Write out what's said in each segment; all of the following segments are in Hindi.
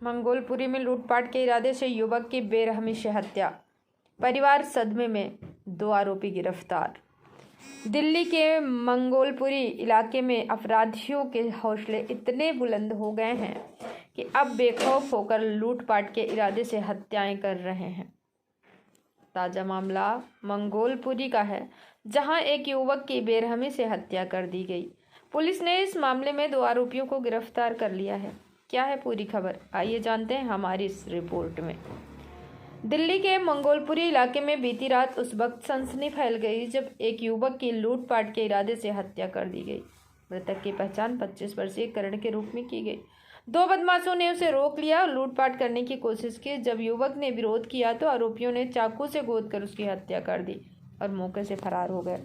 मंगोलपुरी में लूटपाट के इरादे से युवक की बेरहमी से हत्या, परिवार सदमे में, 2 आरोपी गिरफ्तार। दिल्ली के मंगोलपुरी इलाके में अपराधियों के हौसले इतने बुलंद हो गए हैं कि अब बेखौफ होकर लूटपाट के इरादे से हत्याएं कर रहे हैं। ताज़ा मामला मंगोलपुरी का है, जहां एक युवक की बेरहमी से हत्या कर दी गई। पुलिस ने इस मामले में 2 आरोपियों को गिरफ्तार कर लिया है। क्या है पूरी खबर, आइए जानते हैं हमारी इस रिपोर्ट में। दिल्ली के मंगोलपुरी इलाके में बीती रात उस वक्त सनसनी फैल गई जब एक युवक की लूटपाट के इरादे से हत्या कर दी गई। मृतक की पहचान 25 वर्षीय करण के रूप में की गई। 2 बदमाशों ने उसे रोक लिया और लूटपाट करने की कोशिश की। जब युवक ने विरोध किया तो आरोपियों ने चाकू से गोदकर उसकी हत्या कर दी और मौके से फरार हो गए।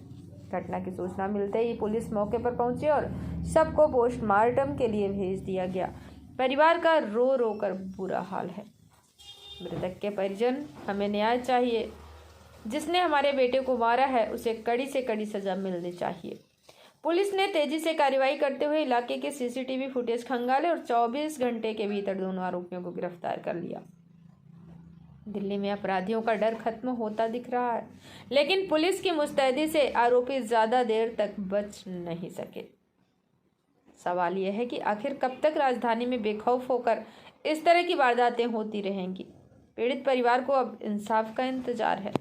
घटना की सूचना मिलते ही पुलिस मौके पर पहुंची और शव को पोस्टमार्टम के लिए भेज दिया गया। परिवार का रो रो कर बुरा हाल है। मृतक के परिजन, हमें न्याय चाहिए। जिसने हमारे बेटे को मारा है उसे कड़ी से कड़ी सजा मिलनी चाहिए। पुलिस ने तेजी से कार्रवाई करते हुए इलाके के सीसीटीवी फुटेज खंगाले और 24 घंटे के भीतर दोनों आरोपियों को गिरफ्तार कर लिया। दिल्ली में अपराधियों का डर खत्म होता दिख रहा है, लेकिन पुलिस की मुस्तैदी से आरोपी ज्यादा देर तक बच नहीं सके। सवाल यह है कि आखिर कब तक राजधानी में बेखौफ होकर इस तरह की वारदातें होती रहेंगी। पीड़ित परिवार को अब इंसाफ का इंतजार है।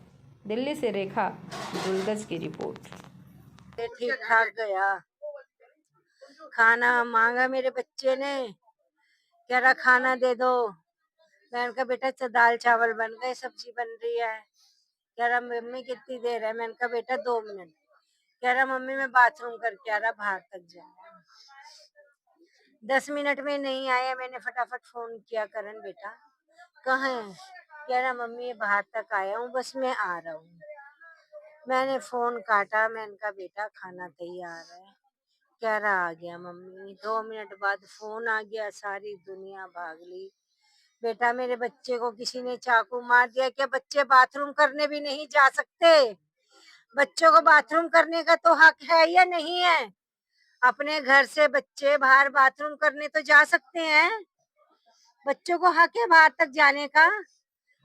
दिल्ली से रेखा दुलगज की रिपोर्ट। ठीक ठाक गया, खाना मांगा मेरे बच्चे ने, कह रहा खाना दे दो। मैंने कहा बेटा दाल चावल बन गए, सब्जी बन रही है। कह रहा मम्मी कितनी देर है? मैंने कहा बेटा 2 मिनट। कह रहा मम्मी मैं बाथरूम करके आ रहा, बाहर तक जाना। 10 मिनट में नहीं आया। मैंने फटाफट फोन किया, करण बेटा कहाँ है? कह रहा मम्मी बाहर तक आया हूँ, बस मैं आ रहा हूँ। मैंने फोन काटा, मैंने कहा बेटा खाना तैयार है। कह रहा आ गया मम्मी। 2 मिनट बाद फोन आ गया, सारी दुनिया भाग ली। बेटा मेरे बच्चे को किसी ने चाकू मार दिया। क्या बच्चे बाथरूम करने भी नहीं जा सकते? बच्चों को बाथरूम करने का तो हक है या नहीं है? अपने घर से बच्चे बाहर बाथरूम करने तो जा सकते हैं। बच्चों को हक है बाहर तक जाने का।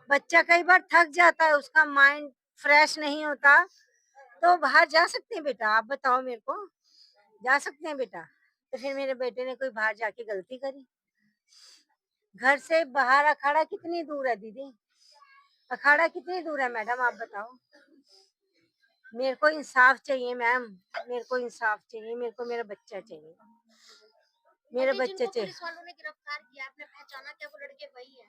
बच्चा कई बार थक जाता है, उसका माइंड फ्रेश नहीं होता, तो बाहर जा सकते हैं बेटा। आप बताओ मेरे को, जा सकते हैं बेटा? तो फिर मेरे बेटे ने कोई बाहर जाके गलती करी? घर से बाहर अखाड़ा कितनी दूर है दीदी? अखाड़ा कितनी दूर है मैडम, आप बताओ। मेरे को इंसाफ चाहिए मैम, मेरे को इंसाफ चाहिए। मेरे को मेरा बच्चा चाहिए, मेरे बच्चे चाहिए। पुलिस वालों ने गिरफ्तार किया, आपने पहचाना क्या वो लड़के वही है?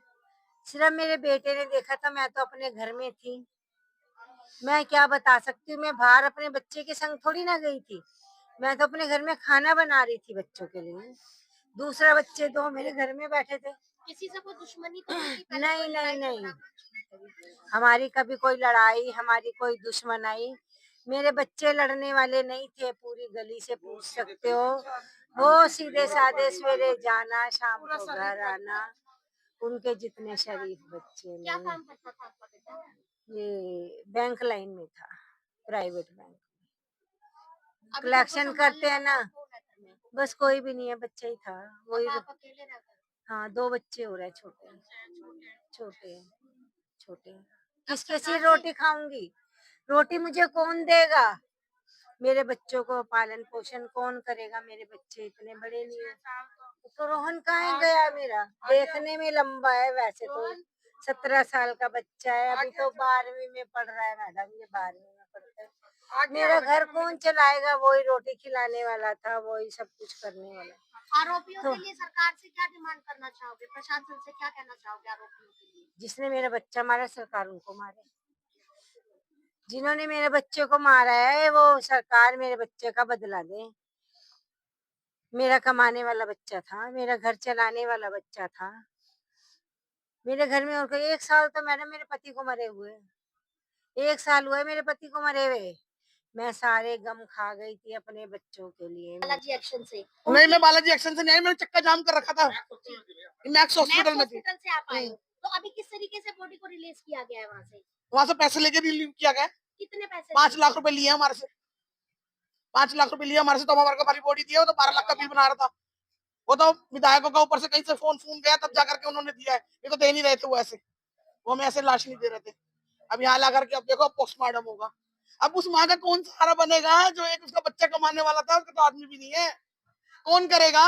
सिर्फ मेरे बेटे ने देखा था, मैं तो अपने घर में थी। मैं क्या बता सकती हूँ? मैं बाहर अपने बच्चे के संग थोड़ी ना गई थी। मैं तो अपने घर में खाना बना रही थी बच्चों के लिए। दूसरा बच्चे 2 मेरे घर में बैठे थे। किसी से कोई दुश्मनी तो नहीं थी? नहीं नहीं नहीं, हमारी कभी कोई लड़ाई, हमारी कोई दुश्मनाई। मेरे बच्चे लड़ने वाले नहीं थे, पूरी गली से पूछ सकते हो। वो सीधे साधे सवेरे जाना, शाम को घर आना। उनके जितने शरीफ बच्चे क्या नहीं। काम करता था आपका बेटा? ये बैंक लाइन में था, प्राइवेट बैंक। अभी कलेक्शन सबको करते हैं ना। संभालने वाला कौन है घर में? बस कोई भी नहीं है, बच्चा ही था वही। अब आप अकेले रह गए? हाँ 2 बच्चे हो रहे हैं, छोटे छोटे छोटे। किसके सरकार सिर से रोटी खाऊंगी? रोटी मुझे कौन देगा? मेरे बच्चों को पालन पोषण कौन करेगा? मेरे बच्चे इतने बड़े नहीं है। तो रोहन कहाँ गया मेरा? देखने में लंबा है, वैसे तो 17 साल का बच्चा है। अभी तो 12वीं में पढ़ रहा है मैडम, ये 12वीं में पढ़ता है। मेरा घर कौन चलाएगा? वही रोटी खिलाने वाला था, वही सब कुछ करने वाला। आरोपियों तो के लिए सरकार से क्या डिमांड करना चाहोगे? प्रशासन से क्या कहना चाहोगे आरोपियों के लिए? जिसने मेरा बच्चा मारा, सरकार उनको मारे। जिन्होंने मेरे बच्चे को मारा है, वो सरकार मेरे बच्चे का बदला दे। मेरा कमाने वाला बच्चा था, मेरा घर चलाने वाला बच्चा था। मेरे घर में और कोई 1 साल तो मैडम मेरे पति को मरे हुए, 1 साल हुआ है मेरे पति को मरे हुए। मैं सारे गम खा गई थी अपने बच्चों के लिए। बालाजी एक्शन से? नहीं, मैं बालाजी एक्शन से नहीं आई, मैंने चक्का जाम कर रखा था। मैक्स हॉस्पिटल में थी। हॉस्पिटल से आप आए हो, तो अभी किस तरीके से बॉडी को रिलीज किया गया है वहाँ से? वहां से पैसे लेके रिलीव किया गया। कितने पैसे? 5 लाख रुपए लिए हमारे से। 5 लाख रुपए लिए हमारे से, तो हमारे को हमारी बॉडी दी है, वो तो 12 लाख का बिल बना रहा था। वो तो विधायकों का ऊपर से कहीं से फोन गया तब जाकर के उन्होंने दिया है, ये तो दे नहीं रहे थे वो ऐसे, वो हमें ऐसे लाश नहीं दे रहे थे। अब यहाँ ला करके अब देखो पोस्टमार्टम होगा। अब उस माँ का कौन सहारा बनेगा जो एक उसका बच्चा कमाने वाला था, उसका तो आदमी भी नहीं है, कौन करेगा?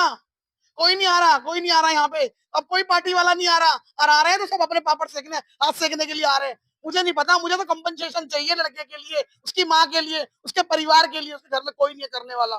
कोई नहीं आ रहा, कोई नहीं आ रहा यहाँ पे, अब कोई पार्टी वाला नहीं आ रहा, और आ रहे हैं तो सब अपने पापड़ सेकने, हाथ सेकने के लिए आ रहे हैं। मुझे नहीं पता, मुझे तो कंपनसेशन चाहिए लड़के के लिए, उसकी माँ के लिए, उसके परिवार के लिए, उसके घर में कोई नहीं है करने वाला।